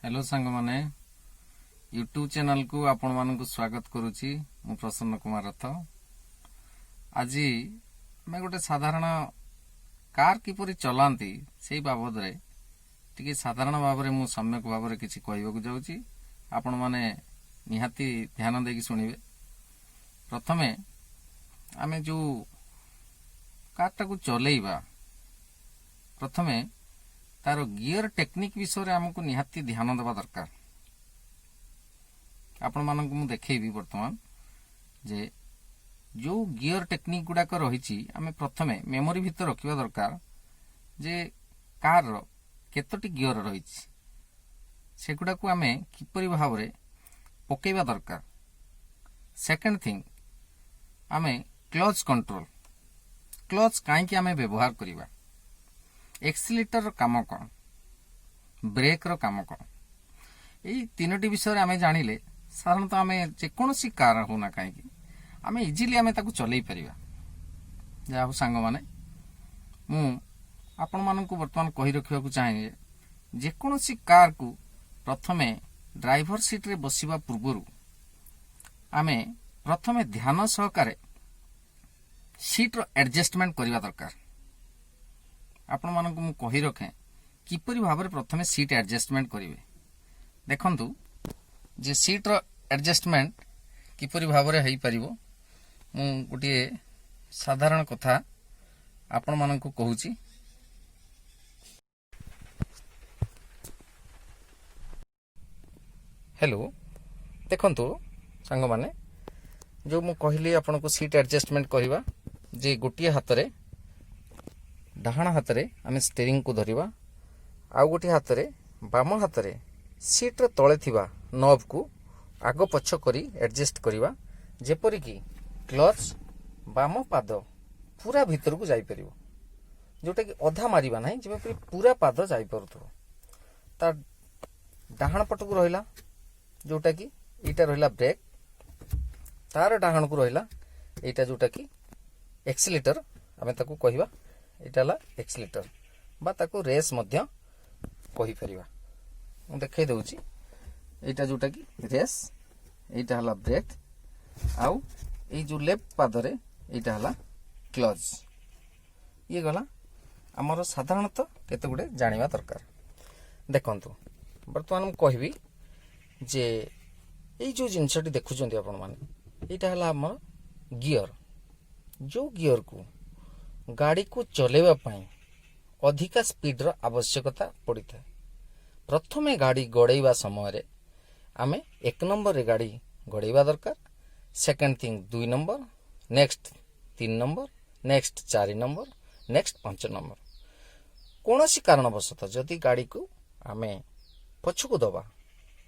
Hello सांग माने YouTube channel को आपण मानक स्वागत करुच्ची मु प्रसन्न कुमार रथ। आज मैं गोटे साधारण कार किपरि चलांती से बाबद रे टिके साधारण भाव में मु सम्यक भाव में किसी कहवाक जाऊँगी। आपण माने निहाती ध्यान देकी शुणिबे। प्रथमे आमे जो कारटा को चलेइबा प्रथमे तार गियर टेक्निक विषय आमको निहाती ध्यान देवा दरकार। आपण मानक मु देखैबी वर्तमान जे जो गियर टेक्निक गुडाक रही आमे प्रथमे मेमोरी भितर रखिबा दरकार जे कार रो केतोटी गियर रही सेगुडा को आमे किपरि भाव रे पकेबा दरकार। सेकंड थिंग आमे क्लच कंट्रोल क्लच काईकि आमे व्यवहार करिबा, एक्सीलेटर रो काम कौन, ब्रेक रो काम कौन, यही तीनोटी विषय आमे जानिले साधारणतः आमे जेकोसी कार होना कहीं आमे इजिली आमे ताकू चलई परिबा। जा हो सांग माने मु आपण मानकू वर्तमान कहि रखिबा को चाहे जेकोसी कार को प्रथमे ड्राइवर सीट रे बसिबा पूर्वरु आमे प्रथमे ध्यान सहकारे सीट रो एडजस्टमेंट करिबा दरकार। आपण मानकू मु कहि रखे किपरि भाव में प्रथमे सीट एडजस्टमेंट करिवे। देखंतु जे सीट रो एडजस्टमेंट किपरि भाव में हेई परिबो मु गोटे साधारण कथा आपण मानकू कहूची। हेलो देखंतु सांग माने जो मु कहली आपण को सीट एडजस्टमेंट करिवा जे गोटे हाथ रे डाहाण हाथ रे आमे स्टीयरिंग को धरिबा, आउ गोटे हाथ रे बाम हाथ रे सीट रे तळे थिबा नॉब को आगो पछ करी एडजस्ट करिबा जेपरि कि क्लच बाम पाद पूरा भीतर को जाई परिबो, जोटा कि अधा मारिबा नाही जेपरि पूरा पाद जाई परथो। ता डाहाण पट को रहिला जोटा कि एटा रहिला ब्रेक, तार डाहाण को रहिला एटा जोटा कि एक्सीलेटर आमे ताको कहिबा एटा ला एक्सीलेटर बा ताको रेस मध्य कहि परिबा। मु देखै दउची एटा जोटा कि रेस, एटा हला ब्रेक, आउ ए जो लेफ्ट पाद रे एटा हला क्लच। ये गला हमर साधारणतः केते गुडे जानिबा दरकार। देखंतु वर्तमान हम कहबी जे ए जो जिंसटी देखुचंती आपण माने एटा हला हमर गियर। जो गियर को गाड़ी को चलेवा पाई अधिका स्पीड रो आवश्यकता पड़ी था। प्रथमे गाड़ी गड़ेवा समय रे आमे 1 नंबर रे गाड़ी गड़ेवा दरकार, second thing 2 number, next 3 number, next 4 number, next 5 number. कोनोसी कारणवशतः जदि गाड़ी को आमे पछकु दबा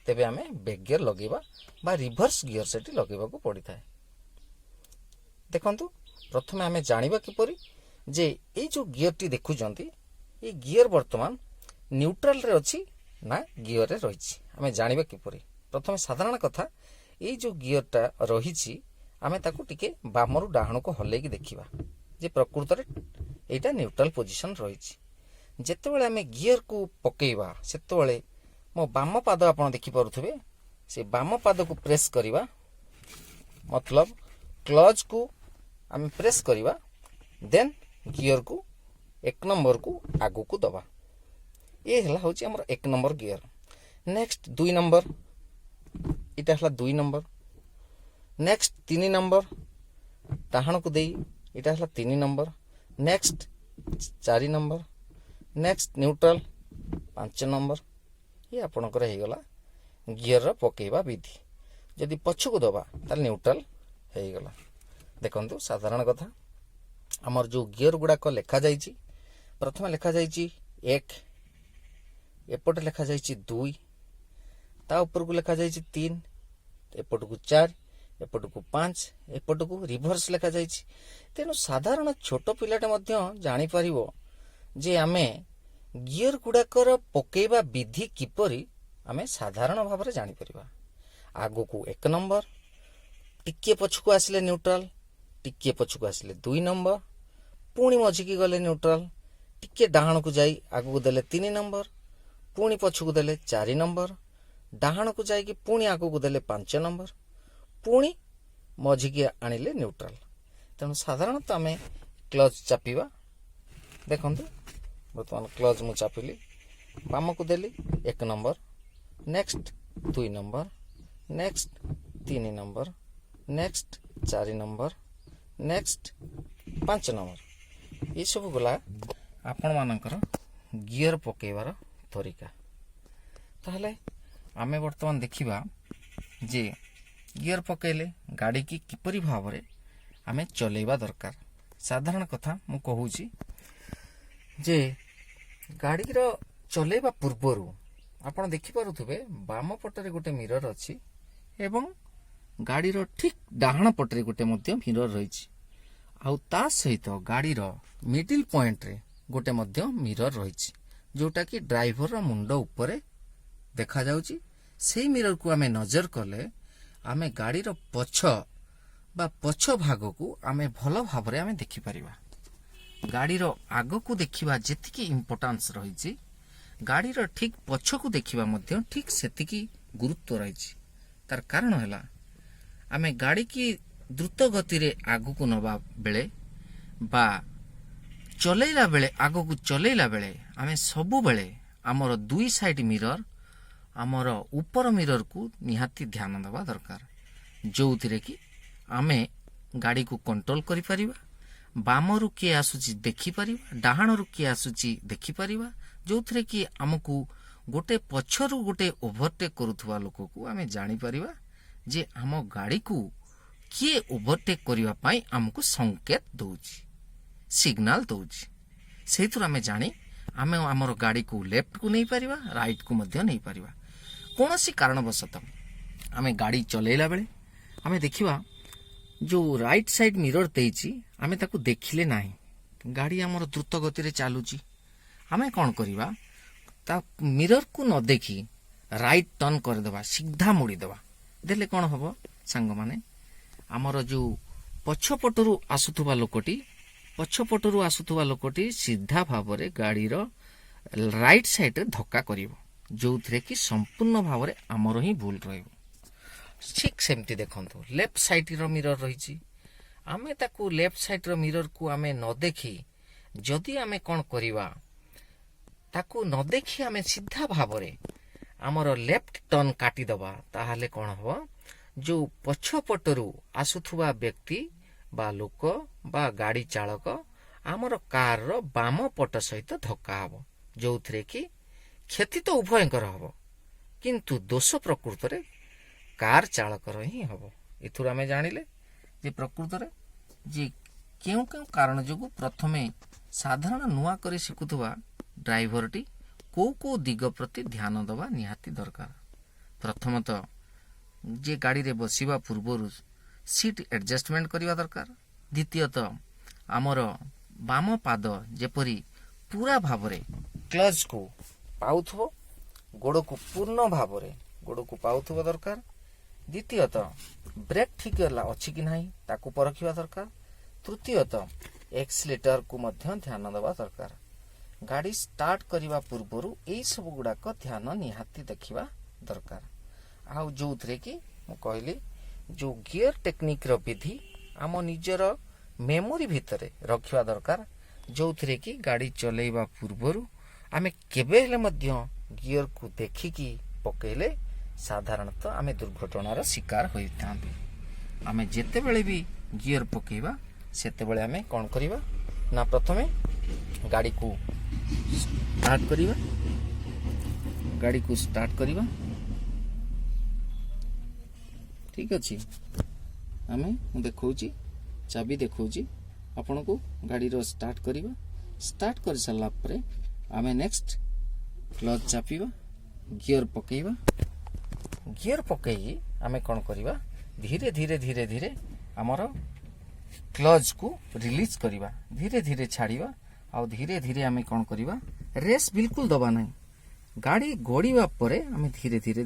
तेबे आमे बैक गियर लगेबा बा रिवर्स गियर सेठी लगेबा को पड़ी था। देखंतु प्रथमे आमे जानिबा किपरि जे ए जो गियर टी देखुचंती ये गियर वर्तमान न्यूट्रल रे अछि ना गियर रे रहिछि आमे जानिबा किपरि। प्रथमे साधारण कथा ए जो गियर टा रहिछि आमे ताकू टिके बामरु डाहण को हल्ले की देखिबा जे प्रकृत रे एटा न्यूट्रल पोजीशन रहिछि। जेतेबेले आमे गियर को पकेइबा सेतेबेले मो बाम पाद आपण देखि परुथबे से बाम पाद को प्रेस करिबा मतलब क्लच को आमे प्रेस करिबा देन गियर को 1 नंबर को आगु को दबा। ये हला होची हमर 1 नंबर गियर। नेक्स्ट 2 नंबर इटा हला 2 नंबर, नेक्स्ट 3 नंबर डाहण को देई इटा हला 3 number, next 4 number, next neutral 5 number. ये आपनकर हे गला गियर रो पकेइबा विधि। जदि पछु को दबा त न्यूट्रल हे गला। देखंतु साधारण कथा हमर जो गियर गुडा को लेखा जाइछि प्रथम लेखा जाइछि 1, एपट लेखा जाइछि 2, ता ऊपर को लेखा जाइछि 3, एपट को 4, एपट को 5, एपट को रिवर्स लेखा जाइछि। तेनु साधारण छोट पिलाटे मध्य जानि परिबो जे आमे गियर गुडा कर पकेइबा विधि किपरि आमे साधारण भाव रे जानि परिबा। आगो को 1 नंबर, टिके पछको आसिले न्यूट्रल, टिके पछको आसिले 2 नंबर, पुणी मझिकी गले न्यूट्रल, टिके डाहण को जाई आगु देले 3 नंबर, पुणी पछकु देले 4 नंबर, ଡାହାଣକୁ ଯାଇକି ପୁଣି ଆଗକୁ ଦେଲେ 5 ନମ୍ବର, ପୁଣି ମଝିକି ଆଣିଲେ ନ୍ୟୁଟ୍ରାଲ। ତେଣୁ ସାଧାରଣତଃ ଆମେ କ୍ଲଚ୍ ଚାପିବା। ଦେଖନ୍ତୁ ବର୍ତ୍ତମାନ କ୍ଲଚ୍ ମୁଁ ଚାପିଲି, ବାମକୁ ଦେଲି 1 number, next 2 number, next 3 number, next 4 number, next 5 number. ଏସବୁ ଗଲା ଆପଣମାନଙ୍କର ଗିଅର ପକାଇବାର ତରିକା। ତାହେଲେ ଆମେ ବର୍ତ୍ତମାନ ଦେଖିବା ଯେ ଗିଅର ପକାଇଲେ ଗାଡ଼ିକି କିପରି ଭାବରେ ଆମେ ଚଲେଇବା ଦରକାର। ସାଧାରଣ କଥା ମୁଁ କହୁଛି ଯେ ଗାଡ଼ିର ଚଲେଇବା ପୂର୍ବରୁ ଆପଣ ଦେଖିପାରୁଥିବେ ବାମ ପଟରେ ଗୋଟେ ମିରର ଅଛି ଏବଂ ଗାଡ଼ିର ଠିକ୍ ଡାହାଣ ପଟରେ ଗୋଟେ ମଧ୍ୟ ମିରର ରହିଛି। ଆଉ ତା ସହିତ ଗାଡ଼ିର ମିଡିଲ ପଏଣ୍ଟରେ ଗୋଟେ ମଧ୍ୟ ମିରର ରହିଛି, ଯୋଉଟାକି ଡ୍ରାଇଭରର ମୁଣ୍ଡ ଉପରେ ଦେଖାଯାଉଛି। ସେଇ ମିରରକୁ ଆମେ ନଜର କଲେ ଆମେ ଗାଡ଼ିର ପଛ ଭାଗକୁ ଆମେ ଭଲ ଭାବରେ ଆମେ ଦେଖିପାରିବା। ଗାଡ଼ିର ଆଗକୁ ଦେଖିବା ଯେତିକି ଇମ୍ପୋର୍ଟାନ୍ସ ରହିଛି, ଗାଡ଼ିର ଠିକ୍ ପଛକୁ ଦେଖିବା ମଧ୍ୟ ଠିକ୍ ସେତିକି ଗୁରୁତ୍ୱ ରହିଛି। ତାର କାରଣ ହେଲା ଆମେ ଗାଡ଼ିକି ଦ୍ରୁତ ଗତିରେ ଆଗକୁ ନେବା ବେଳେ ବା ଚଲେଇଲା ବେଳେ ଆଗକୁ ଚଲେଇଲା ବେଳେ ଆମେ ସବୁବେଳେ ଆମର 2 ସାଇଡ୍ ମିରର, ଆମର ଉପର ମିରରକୁ ନିହାତି ଧ୍ୟାନ ଦେବା ଦରକାର, ଯୋଉଥିରେ କି ଆମେ ଗାଡ଼ିକୁ କଣ୍ଟ୍ରୋଲ କରିପାରିବା। ବାମରୁ କିଏ ଆସୁଛି ଦେଖିପାରିବା, ଡାହାଣରୁ କିଏ ଆସୁଛି ଦେଖିପାରିବା, ଯୋଉଥିରେ କି ଆମକୁ ଗୋଟେ ପଛରୁ ଗୋଟେ ଓଭରଟେକ୍ କରୁଥିବା ଲୋକକୁ ଆମେ ଜାଣିପାରିବା ଯେ ଆମ ଗାଡ଼ିକୁ କିଏ ଓଭରଟେକ୍ କରିବା ପାଇଁ ଆମକୁ ସଂକେତ ଦଉଛି, ସିଗ୍ନାଲ ଦଉଛି। ସେଇଥିରୁ ଆମେ ଜାଣି ଆମେ ଆମର ଗାଡ଼ିକୁ ଲେଫ୍ଟକୁ ନେଇପାରିବା, ରାଇଟକୁ ମଧ୍ୟ ନେଇପାରିବା। କୌଣସି କାରଣବଶତଃ ଆମେ ଗାଡ଼ି ଚଲେଇଲା ବେଳେ ଆମେ ଦେଖିବା ଯୋଉ ରାଇଟ ସାଇଡ୍ ମିରର ଦେଇଛି ଆମେ ତାକୁ ଦେଖିଲେ ନାହିଁ, ଗାଡ଼ି ଆମର ଦ୍ରୁତ ଗତିରେ ଚାଲୁଛି, ଆମେ କ'ଣ କରିବା ତା ମିରରକୁ ନ ଦେଖି ରାଇଟ ଟର୍ନ କରିଦେବା, ସିଧା ମୋଡ଼ିଦେବା। ଦେଲେ କ'ଣ ହବ ସାଙ୍ଗମାନେ, ଆମର ଯୋଉ ପଛପଟରୁ ଆସୁଥିବା ଲୋକଟି ସିଧା ଭାବରେ ଗାଡ଼ିର ରାଇଟ ସାଇଡରେ ଧକ୍କା କରିବ, ଯୋଉଥିରେ କି ସମ୍ପୂର୍ଣ୍ଣ ଭାବରେ ଆମର ହିଁ ଭୁଲ ରହିବ। ଠିକ୍ ସେମିତି ଦେଖନ୍ତୁ ଲେଫ୍ଟ ସାଇଡର ମିରର ରହିଛି, ଆମେ ତାକୁ ଲେଫ୍ଟ ସାଇଡର ମିରରକୁ ଆମେ ନ ଦେଖି ଯଦି ଆମେ କ'ଣ କରିବା, ତାକୁ ନ ଦେଖି ଆମେ ସିଧା ଭାବରେ ଆମର ଲେଫ୍ଟ ଟର୍ନ କାଟିଦେବା, ତାହେଲେ କ'ଣ ହବ, ଯୋଉ ପଛପଟରୁ ଆସୁଥିବା ବ୍ୟକ୍ତି ବା ଲୋକ ବା ଗାଡ଼ି ଚାଳକ ଆମର କାରର ବାମ ପଟ ସହିତ ଧକ୍କା ହବ, ଯୋଉଥିରେ କି କ୍ଷତି ତ ଉଭୟଙ୍କର ହବ, କିନ୍ତୁ ଦୋଷ ପ୍ରକୃତରେ କାର ଚାଳକର ହିଁ ହବ। ଏଥିରୁ ଆମେ ଜାଣିଲେ ଯେ ପ୍ରକୃତରେ ଯେ କେଉଁ କେଉଁ କାରଣ ଯୋଗୁଁ ପ୍ରଥମେ ସାଧାରଣ ନୂଆ କରି ଶିଖୁଥିବା ଡ୍ରାଇଭରଟି କୋଉ ଦିଗ ପ୍ରତି ଧ୍ୟାନ ଦେବା ନିହାତି ଦରକାର। ପ୍ରଥମତଃ ଯେ ଗାଡ଼ିରେ ବସିବା ପୂର୍ବରୁ ସିଟ୍ ଆଡଜଷ୍ଟମେଣ୍ଟ କରିବା ଦରକାର। ଦ୍ୱିତୀୟତଃ ଆମର ବାମ ପାଦ ଯେପରି ପୁରା ଭାବରେ କ୍ଲଚକୁ ପାଉଥିବ, ଗୋଡ଼କୁ ପୂର୍ଣ୍ଣ ଭାବରେ ଗୋଡ଼କୁ ପାଉଥିବ ଦରକାର। ଦ୍ୱିତୀୟତଃ ବ୍ରେକ୍ ଠିକ୍ ଅଛି କି ନାହିଁ ତାକୁ ପରଖିବା ଦରକାର। ତୃତୀୟତଃ ଏକ୍ସିଲେଟରକୁ ମଧ୍ୟ ଧ୍ୟାନ ଦେବା ଦରକାର। ଗାଡ଼ି ଷ୍ଟାର୍ଟ କରିବା ପୂର୍ବରୁ ଏଇ ସବୁ ଗୁଡ଼ାକ ଧ୍ୟାନ ନିହାତି ଦେଖିବା ଦରକାର। ଆଉ ଯୋଉଥିରେ କି ମୁଁ କହିଲି ଯୋଉ ଗିଅର ଟେକ୍ନିକର ବିଧି ଆମ ନିଜର ମେମୋରି ଭିତରେ ରଖିବା ଦରକାର, ଯୋଉଥିରେ କି ଗାଡ଼ି ଚଲେଇବା ପୂର୍ବରୁ ଆମେ କେବେ ହେଲେ ମଧ୍ୟ ଗିଅରକୁ ଦେଖିକି ପକେଇଲେ ସାଧାରଣତଃ ଆମେ ଦୁର୍ଘଟଣାର ଶିକାର ହୋଇଥାନ୍ତି। ଆମେ ଯେତେବେଳେ ବି ଗିଅର ପକେଇବା ସେତେବେଳେ ଆମେ କ'ଣ କରିବା ନା ପ୍ରଥମେ ଗାଡ଼ିକୁ ଷ୍ଟାର୍ଟ କରିବା। ଠିକ୍ ଅଛି, ମୁଁ ଦେଖାଉଛି, ଚାବି ଦେଖାଉଛି ଆପଣଙ୍କୁ। ଗାଡ଼ିର ଷ୍ଟାର୍ଟ କରିବା, ଷ୍ଟାର୍ଟ କରିସାରିଲା ପରେ ଆମେ ନେକ୍ସଟ କ୍ଲଚ୍ ଚାପିବା, ଗିଅର ପକେଇବା। ଗିଅର ପକେଇକି ଆମେ କ'ଣ କରିବା, ଧୀରେ ଧୀରେ ଆମର କ୍ଲଚକୁ ରିଲିଜ କରିବା, ଧୀରେ ଧୀରେ ଛାଡ଼ିବା। ଆଉ ଧୀରେ ଧୀରେ ଆମେ କ'ଣ କରିବା, ରେସ୍ ବିଲକୁଲ ଦେବା ନାହିଁ। ଗାଡ଼ି ଗଡ଼ିବା ପରେ ଆମେ ଧୀରେ ଧୀରେ